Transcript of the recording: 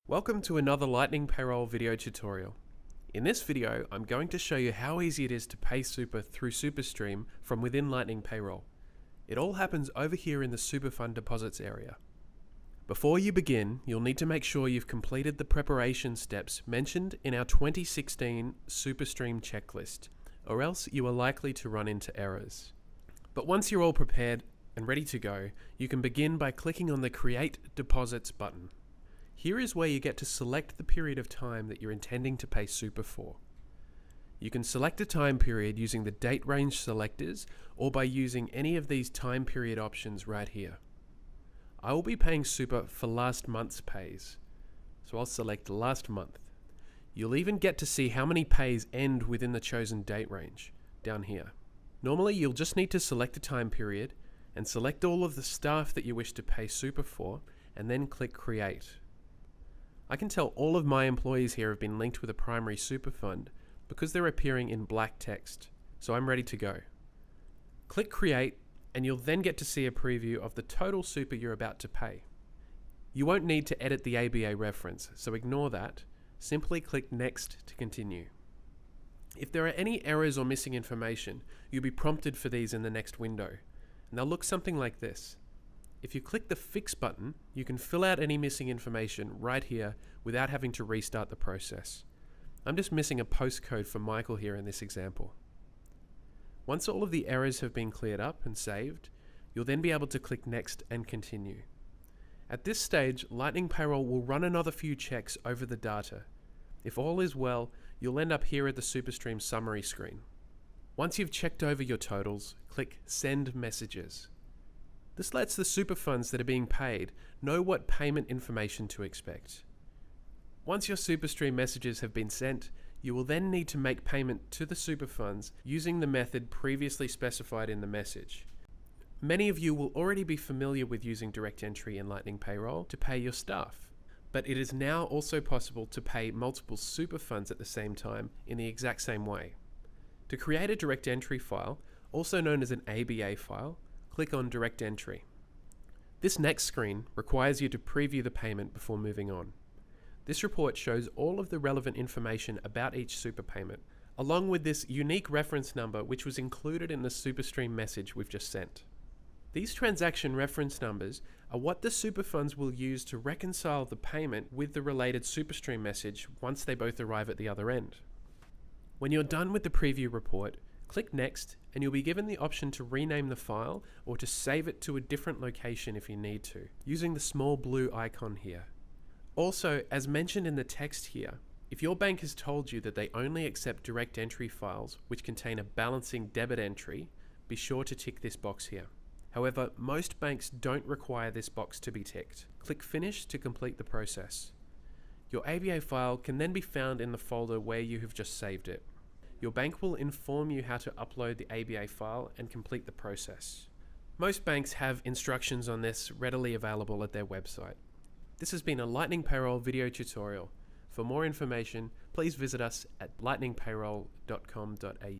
Welcome to another Lightning Payroll video tutorial. In this video, I'm going to show you how easy it is to pay super through SuperStream from within Lightning Payroll. It all happens over here in the Super Fund Deposits area. Before you begin, you'll need to make sure you've completed the preparation steps mentioned in our 2016 SuperStream checklist, or else you are likely to run into errors. But once you're all prepared and ready to go, you can begin by clicking on the Create Deposits button. Here is where you get to select the period of time that you're intending to pay super for. You can select a time period using the date range selectors or by using any of these time period options right here. I will be paying super for last month's pays, so I'll select last month. You'll even get to see how many pays end within the chosen date range, down here. Normally you'll just need to select a time period and select all of the staff that you wish to pay super for and then click Create. I can tell all of my employees here have been linked with a primary super fund because they're appearing in black text, so I'm ready to go. Click Create and you'll then get to see a preview of the total super you're about to pay. You won't need to edit the ABA reference, so ignore that. Simply click Next to continue. If there are any errors or missing information, you'll be prompted for these in the next window, and they'll look something like this. If you click the Fix button, you can fill out any missing information right here without having to restart the process. I'm just missing a postcode for Michael here in this example. Once all of the errors have been cleared up and saved, you'll then be able to click Next and continue. At this stage, Lightning Payroll will run another few checks over the data. If all is well, you'll end up here at the SuperStream summary screen. Once you've checked over your totals, click Send Messages. This lets the super funds that are being paid know what payment information to expect. Once your SuperStream messages have been sent, you will then need to make payment to the super funds using the method previously specified in the message. Many of you will already be familiar with using direct entry in Lightning Payroll to pay your staff, but it is now also possible to pay multiple super funds at the same time in the exact same way. To create a direct entry file, also known as an ABA file, click on Direct Entry. This next screen requires you to preview the payment before moving on. This report shows all of the relevant information about each super payment, along with this unique reference number which was included in the SuperStream message we've just sent. These transaction reference numbers are what the super funds will use to reconcile the payment with the related SuperStream message once they both arrive at the other end. When you're done with the preview report, click Next and you'll be given the option to rename the file or to save it to a different location if you need to, using the small blue icon here. Also, as mentioned in the text here, if your bank has told you that they only accept direct entry files which contain a balancing debit entry, be sure to tick this box here. However, most banks don't require this box to be ticked. Click Finish to complete the process. Your ABA file can then be found in the folder where you have just saved it. Your bank will inform you how to upload the ABA file and complete the process. Most banks have instructions on this readily available at their website. This has been a Lightning Payroll video tutorial. For more information, please visit us at lightningpayroll.com.au.